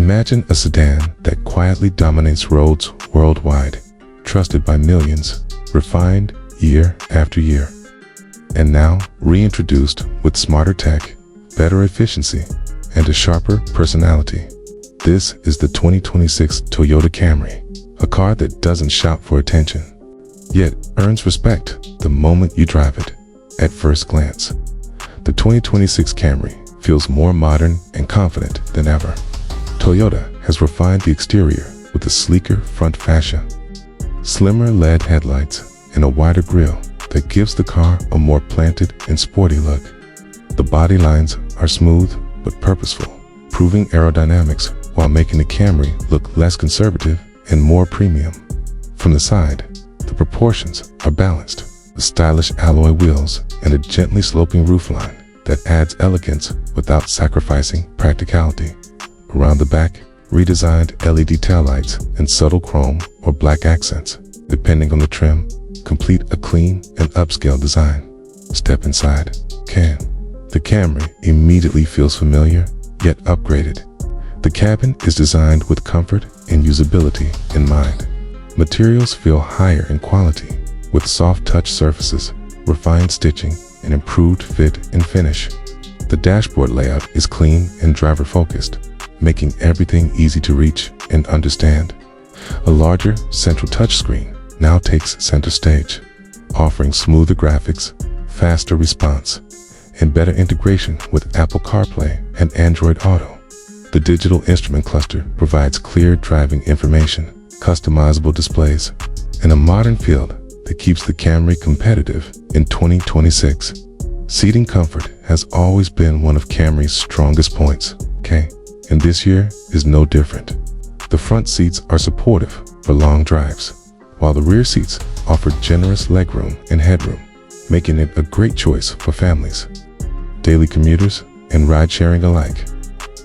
Imagine a sedan that quietly dominates roads worldwide, trusted by millions, refined year after year. And now, reintroduced with smarter tech, better efficiency, and a sharper personality. This is the 2026 Toyota Camry, a car that doesn't shout for attention, yet earns respect the moment you drive it. At first glance, the 2026 Camry feels more modern and confident than ever. Toyota has refined the exterior with a sleeker front fascia, slimmer LED headlights, and a wider grille that gives the car a more planted and sporty look. The body lines are smooth but purposeful, proving aerodynamics while making the Camry look less conservative and more premium. From the side, the proportions are balanced, with stylish alloy wheels and a gently sloping roofline that adds elegance without sacrificing practicality. Around the back, redesigned LED taillights and subtle chrome or black accents, depending on the trim, complete a clean and upscale design. Step inside. The Camry immediately feels familiar, yet upgraded. The cabin is designed with comfort and usability in mind. Materials feel higher in quality, with soft touch surfaces, refined stitching, and improved fit and finish. The dashboard layout is clean and driver-focused, making everything easy to reach and understand. A larger central touchscreen now takes center stage, offering smoother graphics, faster response, and better integration with Apple CarPlay and Android Auto. The digital instrument cluster provides clear driving information, customizable displays, and a modern feel that keeps the Camry competitive in 2026. Seating comfort has always been one of Camry's strongest points, and this year is no different. The front seats are supportive for long drives, while the rear seats offer generous legroom and headroom, making it a great choice for families, daily commuters, and ride-sharing alike.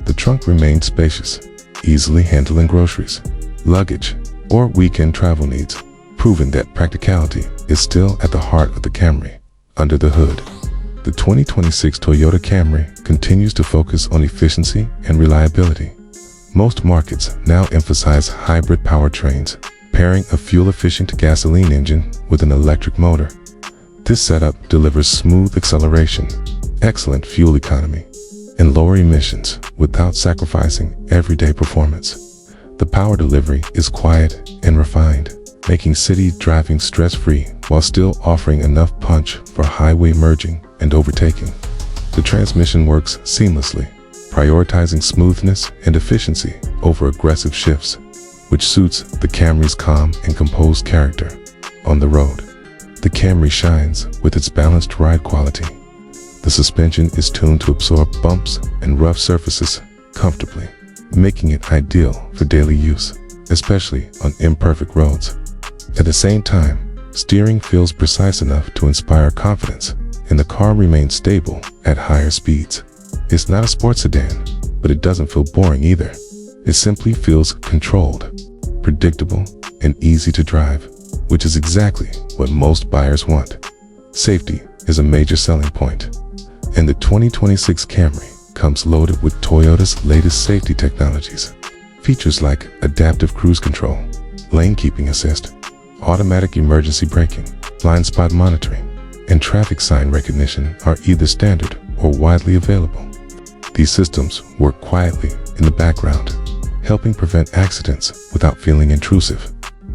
The trunk remains spacious, easily handling groceries, luggage, or weekend travel needs, proving that practicality is still at the heart of the Camry. Under the hood, the 2026 Toyota Camry continues to focus on efficiency and reliability. Most markets now emphasize hybrid powertrains, pairing a fuel-efficient gasoline engine with an electric motor. This setup delivers smooth acceleration, excellent fuel economy, and lower emissions without sacrificing everyday performance. The power delivery is quiet and refined, making city driving stress-free while still offering enough punch for highway merging and overtaking. The transmission works seamlessly, prioritizing smoothness and efficiency over aggressive shifts, which suits the Camry's calm and composed character. On the road, the Camry shines with its balanced ride quality. The suspension is tuned to absorb bumps and rough surfaces comfortably, making it ideal for daily use, especially on imperfect roads. At the same time, steering feels precise enough to inspire confidence, and the car remains stable at higher speeds. It's not a sports sedan, but it doesn't feel boring either. It simply feels controlled, predictable, and easy to drive, which is exactly what most buyers want. Safety is a major selling point, and the 2026 Camry comes loaded with Toyota's latest safety technologies. Features like adaptive cruise control, lane keeping assist, automatic emergency braking, blind spot monitoring, and traffic sign recognition are either standard or widely available. These systems work quietly in the background, helping prevent accidents without feeling intrusive,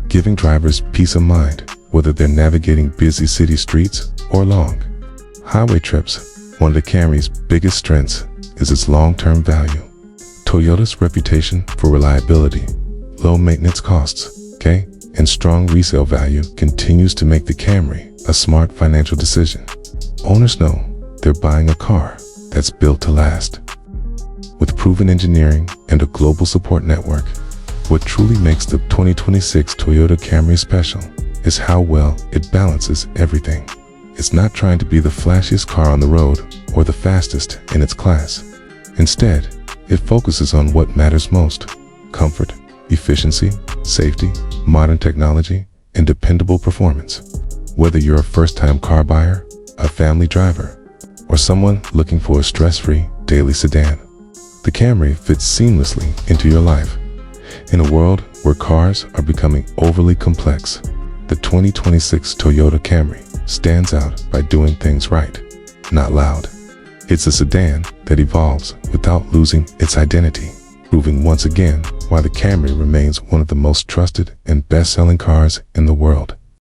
giving drivers peace of mind whether they're navigating busy city streets or long highway trips. One of the Camry's biggest strengths is its long-term value. Toyota's reputation for reliability, low maintenance costs, and strong resale value continues to make the Camry a smart financial decision. Owners know they're buying a car that's built to last. With proven engineering and a global support network, what truly makes the 2026 Toyota Camry special is how well it balances everything. It's not trying to be the flashiest car on the road or the fastest in its class. Instead, it focuses on what matters most: comfort, efficiency, safety, modern technology, and dependable performance. Whether you're a first-time car buyer, a family driver, or someone looking for a stress-free daily sedan, The Camry fits seamlessly into your life. In a world where cars are becoming overly complex, the 2026 Toyota Camry stands out by doing things right, not loud. It's a sedan that evolves without losing its identity, proving once again why the Camry remains one of the most trusted and best-selling cars in the world.